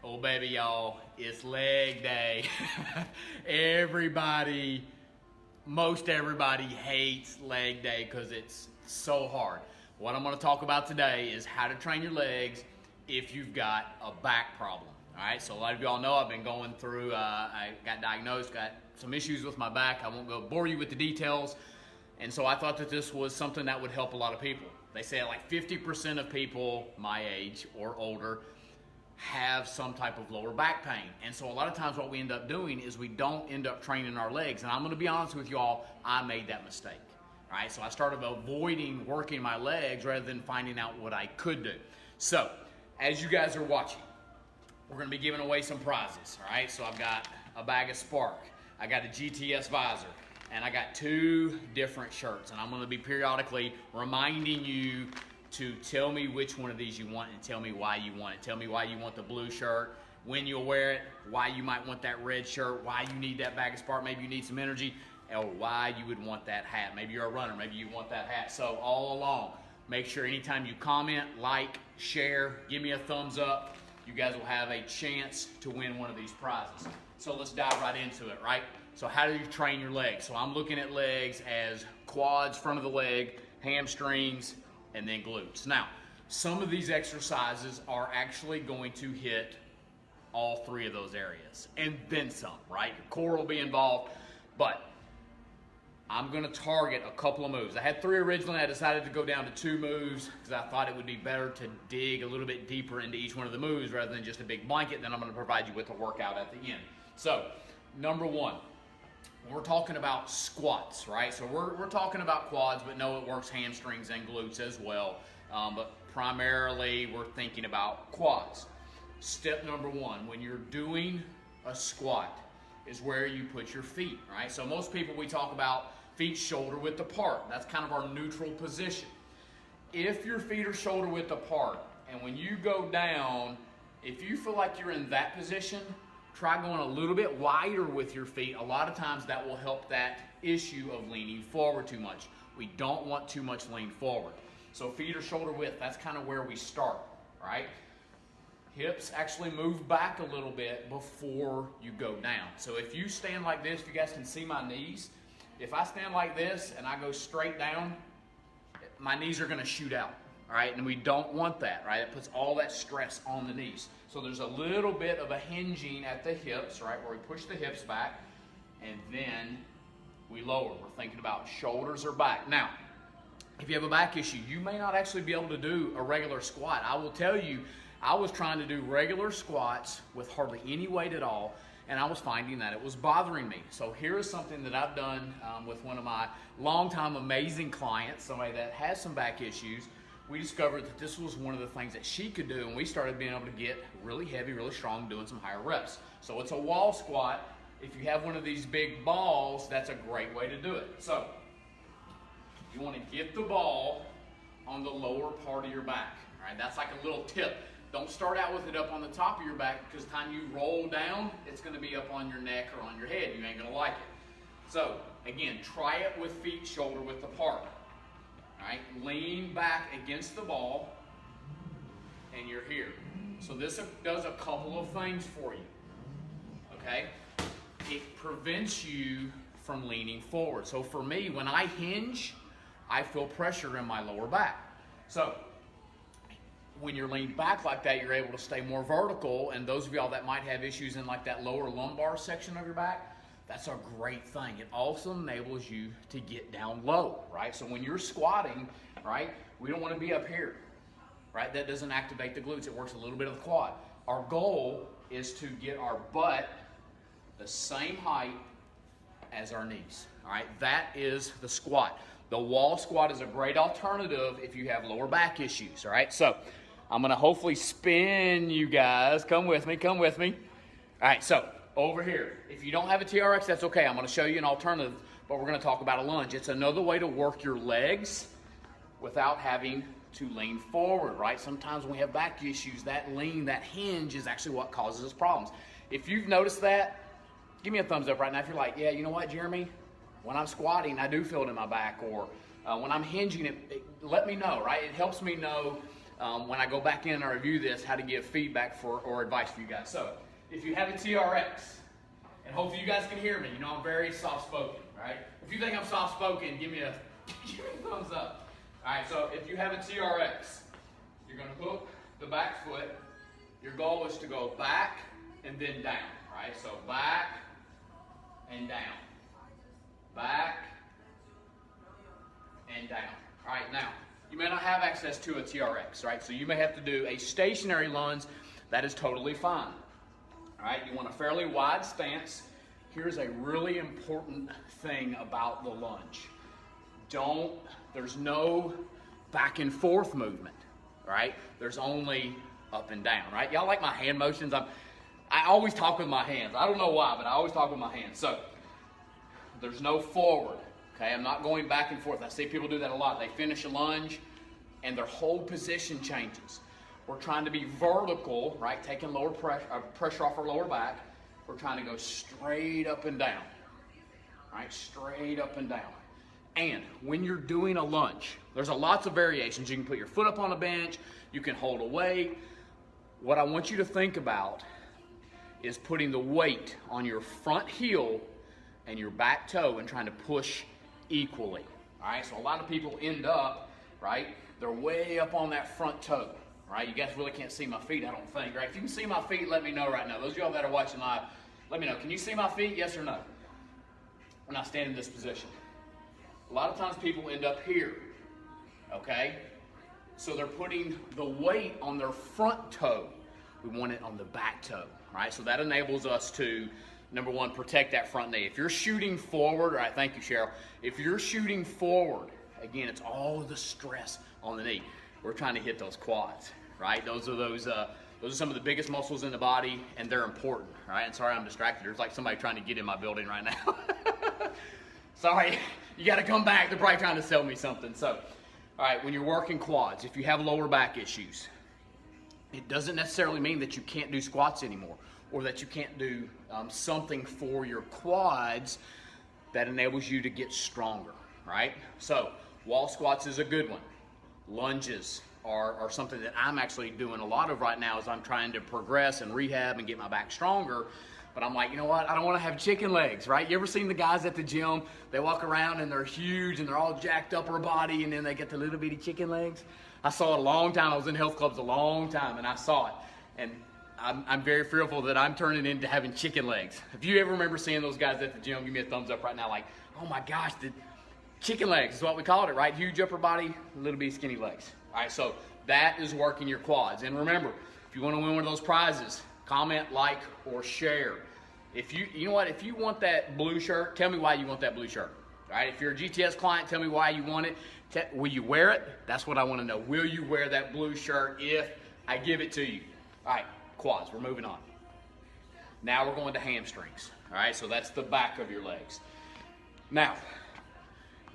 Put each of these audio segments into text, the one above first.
Oh baby, y'all, it's leg day. Most everybody hates leg day because it's so hard. What I'm gonna talk about today is how to train your legs if you've got a back problem. All right, so a lot of y'all know I've been going through, I got diagnosed, got some issues with my back. I won't go bore you with the details. And so I thought that this was something that would help a lot of people. They say like 50% of people my age or older have some type of lower back pain. And so a lot of times what we end up doing is we don't end up training our legs. And I'm gonna be honest with y'all, I made that mistake. All right, so I started avoiding working my legs rather than finding out what I could do. So as you guys are watching, we're gonna be giving away some prizes. All right, so I've got a bag of Spark, I got a GTS visor, and I got 2 different shirts. And I'm gonna be periodically reminding you to tell me which one of these you want and tell me why you want it. Tell me why you want the blue shirt, when you'll wear it, why you might want that red shirt, why you need that bag of Spark, maybe you need some energy, or why you would want that hat. Maybe you're a runner, maybe you want that hat. So all along, make sure anytime you comment, like, share, give me a thumbs up, you guys will have a chance to win one of these prizes. So let's dive right into it, right? So how do you train your legs? So I'm looking at legs as quads, front of the leg, hamstrings, and then glutes. Now, some of these exercises are actually going to hit all 3 of those areas, and then some, right? Your core will be involved, but I'm gonna target a couple of moves. I had 3 originally. I decided to go down to 2 moves because I thought it would be better to dig a little bit deeper into each one of the moves rather than just a big blanket. Then I'm gonna provide you with a workout at the end. So, number 1. We're talking about squats, right? So we're talking about quads, but no, it works hamstrings and glutes as well. But primarily, we're thinking about quads. Step number 1, when you're doing a squat, is where you put your feet, right? So most people, we talk about feet shoulder width apart. That's kind of our neutral position. If your feet are shoulder width apart, and when you go down, if you feel like you're in that position, try going a little bit wider with your feet. A lot of times that will help that issue of leaning forward too much. We don't want too much lean forward. So feet are shoulder width, that's kind of where we start, right? Hips actually move back a little bit before you go down. So if you stand like this, if you guys can see my knees, if I stand like this and I go straight down, my knees are gonna shoot out, all right? And we don't want that, right? It puts all that stress on the knees. So there's a little bit of a hinging at the hips, right, where we push the hips back, and then we lower. We're thinking about shoulders or back. Now, if you have a back issue, you may not actually be able to do a regular squat. I will tell you, I was trying to do regular squats with hardly any weight at all, and I was finding that it was bothering me. So here is something that I've done with one of my longtime amazing clients, somebody that has some back issues. We discovered that this was one of the things that she could do, and we started being able to get really heavy, really strong, doing some higher reps. So it's a wall squat. If you have one of these big balls, that's a great way to do it. So you want to get the ball on the lower part of your back. All right, that's like a little tip. Don't start out with it up on the top of your back, because the time you roll down, it's going to be up on your neck or on your head. You ain't going to like it. So again, try it with feet shoulder width apart. All right, lean back against the ball, and you're here. So this does a couple of things for you, okay? It prevents you from leaning forward. So for me, when I hinge, I feel pressure in my lower back. So when you're leaned back like that, you're able to stay more vertical, and those of y'all that might have issues in like that lower lumbar section of your back, that's a great thing. It also enables you to get down low, right? So when you're squatting, right, we don't want to be up here, right? That doesn't activate the glutes. It works a little bit of the quad. Our goal is to get our butt the same height as our knees, all right? That is the squat. The wall squat is a great alternative if you have lower back issues, all right? So I'm going to hopefully spin you guys. Come with me, come with me. All right, so over here, if you don't have a TRX, that's okay. I'm going to show you an alternative, but we're going to talk about a lunge. It's another way to work your legs without having to lean forward, right? Sometimes when we have back issues, that lean, that hinge is actually what causes us problems. If you've noticed that, give me a thumbs up right now if you're like, yeah, you know what, Jeremy? When I'm squatting, I do feel it in my back, or when I'm hinging, let me know, right? It helps me know when I go back in and I review this, how to give feedback or advice for you guys. So if you have a TRX, and hopefully you guys can hear me, you know I'm very soft-spoken, right? If you think I'm soft-spoken, give me a thumbs up. All right, so if you have a TRX, you're going to hook the back foot. Your goal is to go back and then down, right? So back and down. Back and down. All right, now, you may not have access to a TRX, right? So you may have to do a stationary lunge. That is totally fine. All right, you want a fairly wide stance. Here's a really important thing about the lunge. There's no back and forth movement, right? There's only up and down, right? Y'all like my hand motions? I always talk with my hands. I don't know why, but I always talk with my hands. So there's no forward, okay? I'm not going back and forth. I see people do that a lot. They finish a lunge and their whole position changes. We're trying to be vertical, right? Taking lower pressure off our lower back. We're trying to go straight up and down, right? Straight up and down. And when you're doing a lunge, there's lots of variations. You can put your foot up on a bench. You can hold a weight. What I want you to think about is putting the weight on your front heel and your back toe and trying to push equally. All right, so a lot of people end up, right, they're way up on that front toe, right? You guys really can't see my feet, I don't think, right? If you can see my feet, let me know right now. Those of y'all that are watching live, let me know. Can you see my feet, yes or no? When I stand in this position. A lot of times people end up here, okay? So they're putting the weight on their front toe. We want it on the back toe, right? So that enables us to, number one, protect that front knee. If you're shooting forward, all right, thank you, Cheryl. If you're shooting forward, again, it's all the stress on the knee. We're trying to hit those quads, right? Those are some of the biggest muscles in the body, and they're important, right? And sorry I'm distracted. There's like somebody trying to get in my building right now. Sorry, you got to come back. They're probably trying to sell me something. So, all right, when you're working quads, if you have lower back issues, it doesn't necessarily mean that you can't do squats anymore or that you can't do something for your quads that enables you to get stronger, right? So, wall squats is a good one. Lunges are something that I'm actually doing a lot of right now as I'm trying to progress and rehab and get my back stronger. But I'm like, you know what? I don't want to have chicken legs, right? You ever seen the guys at the gym? They walk around and they're huge and they're all jacked upper body and then they get the little bitty chicken legs. I saw it a long time. I was in health clubs a long time and I saw it. And I'm very fearful that I'm turning into having chicken legs. If you ever remember seeing those guys at the gym, give me a thumbs up right now like, oh my gosh, the chicken legs is what we called it, right? Huge upper body, little bitty skinny legs. All right, so that is working your quads. And remember, if you want to win one of those prizes, comment, like, or share. If you know what, if you want that blue shirt, tell me why you want that blue shirt. All right, if you're a GTS client, tell me why you want it. Will you wear it? That's what I want to know. Will you wear that blue shirt if I give it to you? All right, quads, we're moving on. Now we're going to hamstrings. All right, so that's the back of your legs. Now,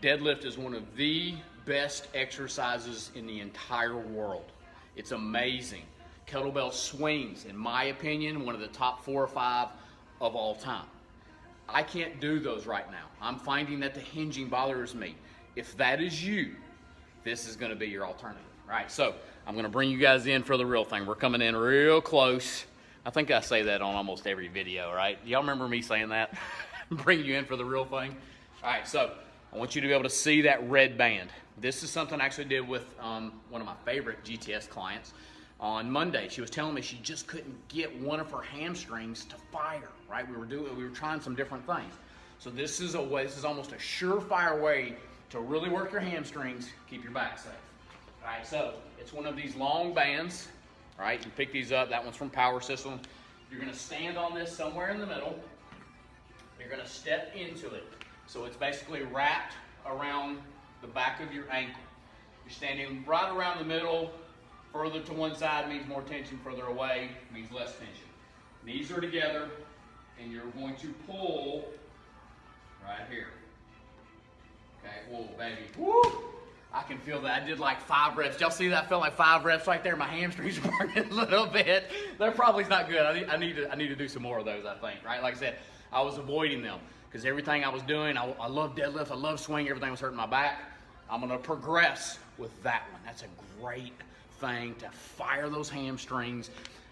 deadlift is one of the best exercises in the entire world. It's amazing. Kettlebell swings, in my opinion, one of the top 4 or 5 of all time. I can't do those right now. I'm finding that the hinging bothers me. If that is you, this is going to be your alternative. All right, so I'm going to bring you guys in for the real thing. We're coming in real close. I think I say that on almost every video, right? Y'all remember me saying that? Bring you in for the real thing. All right, so I want you to be able to see that red band. This is something I actually did with one of my favorite GTS clients. On Monday, she was telling me she just couldn't get one of her hamstrings to fire, right? We were trying some different things. So this is almost a surefire way to really work your hamstrings, keep your back safe. All right, so it's one of these long bands, all right? You pick these up, that one's from Power System. You're gonna stand on this somewhere in the middle. You're gonna step into it. So it's basically wrapped around the back of your ankle. You're standing right around the middle. Further to one side means more tension, further away means less tension. Knees are together, and you're going to pull right here. Okay, whoa, baby. Woo! I can feel that. I did like 5 reps. Y'all see that? I felt like 5 reps right there. My hamstrings are burning a little bit. They're probably not good. I need to do some more of those, I think, right? Like I said, I was avoiding them because everything I was doing, I love deadlift, I love swing, everything was hurting my back. I'm going to progress with that one. That's a great thing to fire those hamstrings,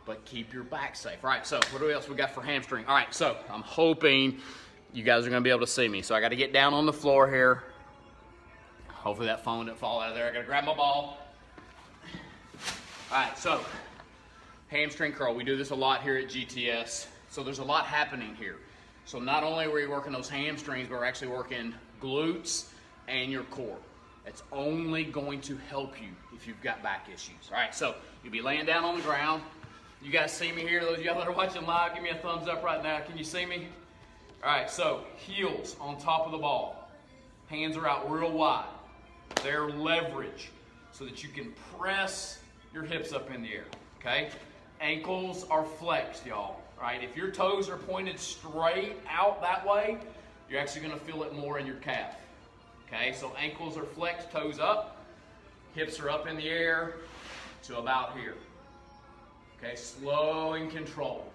but keep your back safe. All right, so what else we got for hamstring? All right, so I'm hoping you guys are gonna be able to see me. So I gotta get down on the floor here. Hopefully that phone didn't fall out of there. I gotta grab my ball. All right, so hamstring curl. We do this a lot here at GTS. So there's a lot happening here. So not only are we working those hamstrings, but we're actually working glutes and your core. It's only going to help you if you've got back issues. All right, so you'll be laying down on the ground. You guys see me here? Those of y'all that are watching live, give me a thumbs up right now. Can you see me? All right, so heels on top of the ball. Hands are out real wide. They're leverage so that you can press your hips up in the air, okay? Ankles are flexed, y'all, right? If your toes are pointed straight out that way, you're actually gonna feel it more in your calf, okay? So ankles are flexed, toes up, hips are up in the air to about here, okay? Slow and controlled.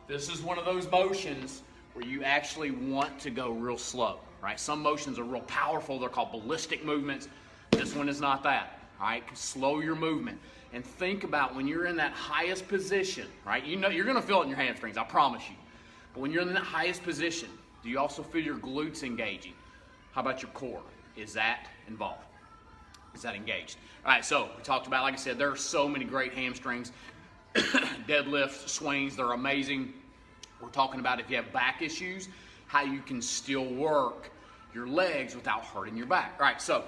This is one of those motions where you actually want to go real slow, right? Some motions are real powerful. They're called ballistic movements. This one is not that, all right? Slow your movement. And think about when you're in that highest position, right? You know you're gonna feel it in your hamstrings, I promise you. But when you're in that highest position, do you also feel your glutes engaging? How about your core? Is that involved? Is that engaged? All right, so we talked about, like I said, there are so many great hamstrings. Deadlifts, swings, they're amazing. We're talking about if you have back issues, how you can still work your legs without hurting your back. All right, so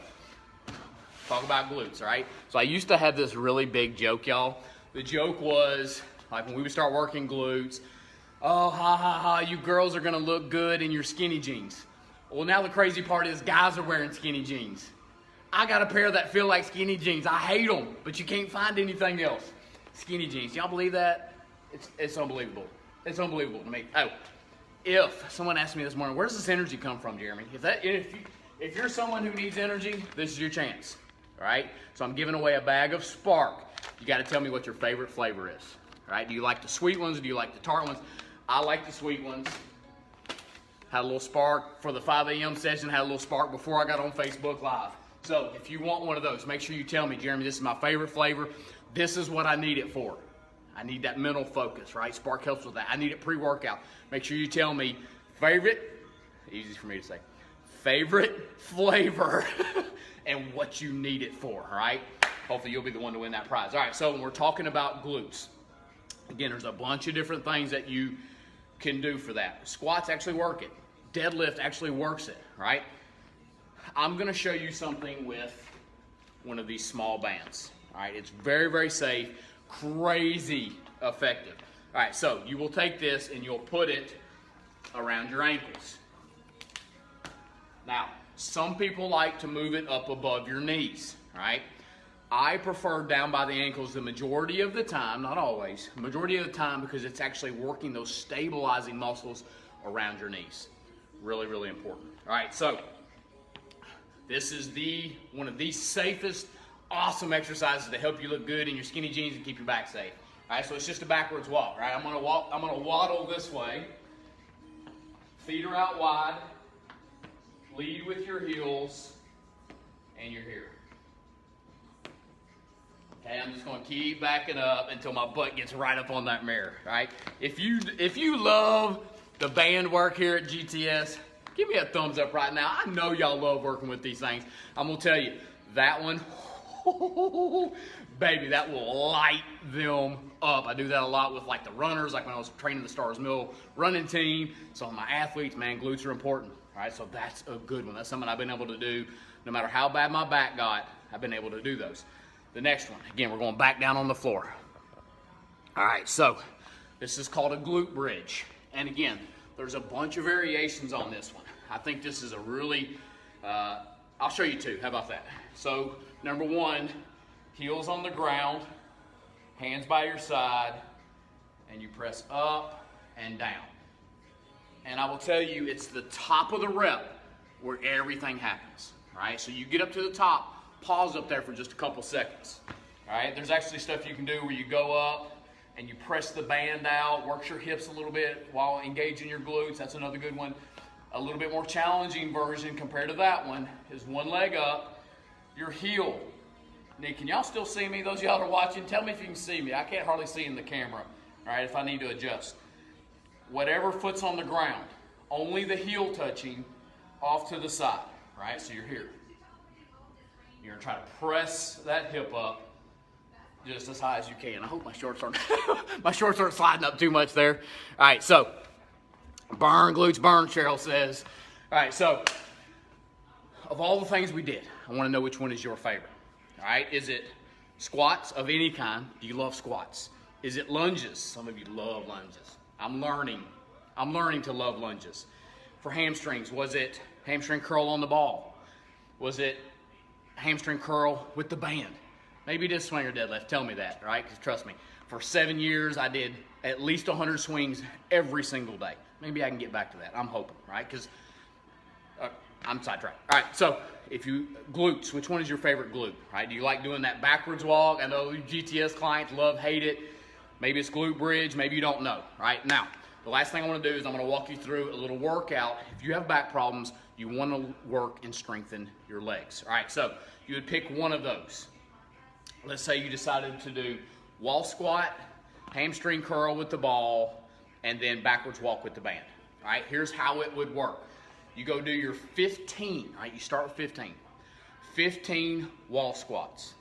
talk about glutes, all right? So I used to have this really big joke, y'all. The joke was, like when we would start working glutes, oh, ha, ha, ha, you girls are gonna look good in your skinny jeans. Well, now the crazy part is guys are wearing skinny jeans. I got a pair that feel like skinny jeans. I hate them, but you can't find anything else. Skinny jeans, y'all believe that? It's unbelievable. It's unbelievable to me. Oh, if someone asked me this morning, where does this energy come from, Jeremy? If you're someone who needs energy, this is your chance. All right, so I'm giving away a bag of Spark. You got to tell me what your favorite flavor is. All right, do you like the sweet ones or do you like the tart ones? I like the sweet ones. Had a little Spark for the 5 a.m. session, had a little Spark before I got on Facebook Live. So if you want one of those, make sure you tell me, Jeremy, this is my favorite flavor. This is what I need it for. I need that mental focus, right? Spark helps with that. I need it pre-workout. Make sure you tell me favorite, easy for me to say, favorite flavor and what you need it for, all right? Hopefully you'll be the one to win that prize. All right, so when we're talking about glutes, again, there's a bunch of different things that you can do for that. Squats actually work it. Deadlift actually works it, right? I'm gonna show you something with one of these small bands, all right? It's very, very safe, crazy effective. All right, so you will take this and you'll put it around your ankles. Now, some people like to move it up above your knees, right? I prefer down by the ankles the majority of the time, not always, majority of the time because it's actually working those stabilizing muscles around your knees. Really, really important. All right, so this is one of the safest, awesome exercises to help you look good in your skinny jeans and keep your back safe. All right, so it's just a backwards walk, right? I'm gonna waddle this way. Feet are out wide. Lead with your heels, and you're here. Okay, I'm just gonna keep backing up until my butt gets right up on that mirror, right? If you love the band work here at GTS, give me a thumbs up right now. I know y'all love working with these things. I'm gonna tell you, that one, baby, that will light them up. I do that a lot with like the runners, like when I was training the Stars Mill running team. So my athletes, man, glutes are important. All right, so that's a good one. That's something I've been able to do. No matter how bad my back got, I've been able to do those. The next one, again, we're going back down on the floor. All right, so this is called a glute bridge. And again, there's a bunch of variations on this one. I think this is a really, I'll show you two. How about that? So number one, heels on the ground, hands by your side, and you press up and down. And I will tell you, it's the top of the rep where everything happens, right? So you get up to the top, pause up there for just a couple seconds, all right? There's actually stuff you can do where you go up and you press the band out, works your hips a little bit while engaging your glutes. That's another good one. A little bit more challenging version compared to that one is one leg up, your heel Nick, can y'all still see me? Those of y'all that are watching, tell me if you can see me. I can't hardly see in the camera, all right, if I need to adjust. Whatever foot's on the ground, only the heel touching off to the side, right? So you're here. You're gonna try to press that hip up just as high as you can. I hope my shorts aren't sliding up too much there. All right, so burn, glutes burn, Cheryl says. All right, so of all the things we did, I wanna know which one is your favorite. All right, is it squats of any kind? Do you love squats? Is it lunges? Some of you love lunges. I'm learning to love lunges. For hamstrings, was it hamstring curl on the ball? Was it hamstring curl with the band? Maybe it is swinger deadlift. Tell me that, right? Because trust me, for 7 years, I did at least 100 swings every single day. Maybe I can get back to that. I'm hoping, right? Because I'm sidetracked. All right, so if you, glutes, which one is your favorite glute, right? Do you like doing that backwards walk? I know GTS clients love, hate it. Maybe it's glute bridge, maybe you don't know, right? Now, the last thing I want to do is I'm going to walk you through a little workout. If you have back problems, you want to work and strengthen your legs. All right, so you would pick one of those. Let's say you decided to do wall squat, hamstring curl with the ball, and then backwards walk with the band. All right, here's how it would work. You go do your 15, right? You start with 15. 15 wall squats.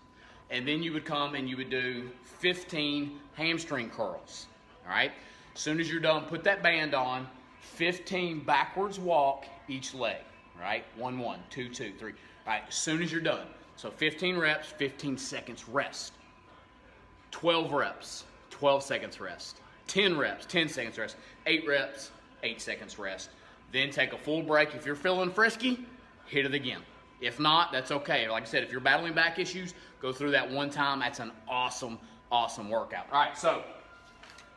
And then you would come and you would do 15 hamstring curls, all right? As soon as you're done, put that band on, 15 backwards walk each leg, right? 1, 1, 2, 2, 3. All right, as soon as you're done. So 15 reps, 15 seconds rest. 12 reps, 12 seconds rest. 10 reps, 10 seconds rest. 8 reps, 8 seconds rest. Then take a full break. If you're feeling frisky, hit it again. If not, that's okay. Like I said, if you're battling back issues, go through that one time. That's an awesome, awesome workout. All right, so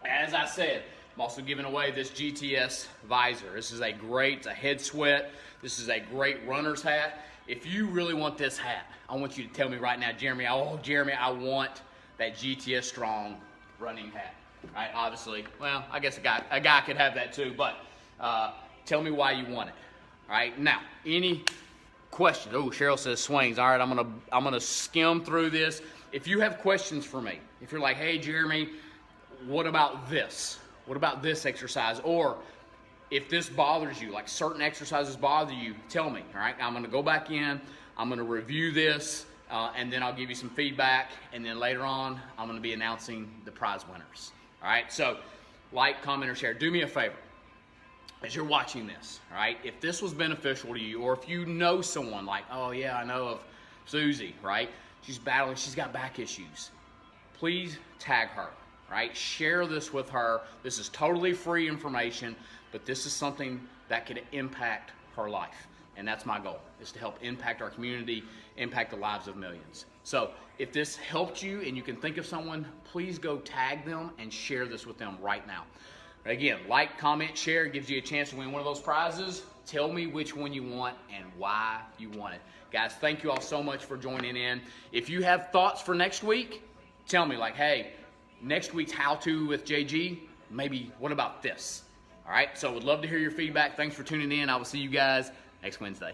as I said, I'm also giving away this GTS visor. This is a great, it's a head sweat. This is a great runner's hat. If you really want this hat, I want you to tell me right now, Jeremy, I want that GTS Strong running hat. All right, obviously, well, I guess a guy could have that too, but tell me why you want it. All right, now, any questions? Oh, Cheryl says swings. All right, I'm gonna skim through this. If you have questions for me, if you're like, hey, Jeremy, what about this? What about this exercise? Or if this bothers you, like certain exercises bother you, tell me, all right? I'm gonna go back in, I'm gonna review this, and then I'll give you some feedback, and then later on, I'm gonna be announcing the prize winners. All right, so like, comment, or share. Do me a favor. As you're watching this, all right, if this was beneficial to you, or if you know someone like, oh yeah, I know of Susie, right? She's battling, she's got back issues. Please tag her, right? Share this with her. This is totally free information, but this is something that could impact her life. And that's my goal, is to help impact our community, impact the lives of millions. So if this helped you and you can think of someone, please go tag them and share this with them right now. Again, like, comment, share, gives you a chance to win one of those prizes. Tell me which one you want and why you want it. Guys, thank you all so much for joining in. If you have thoughts for next week, tell me, like, hey, next week's how-to with JG, maybe what about this? All right, so would love to hear your feedback. Thanks for tuning in. I will see you guys next Wednesday.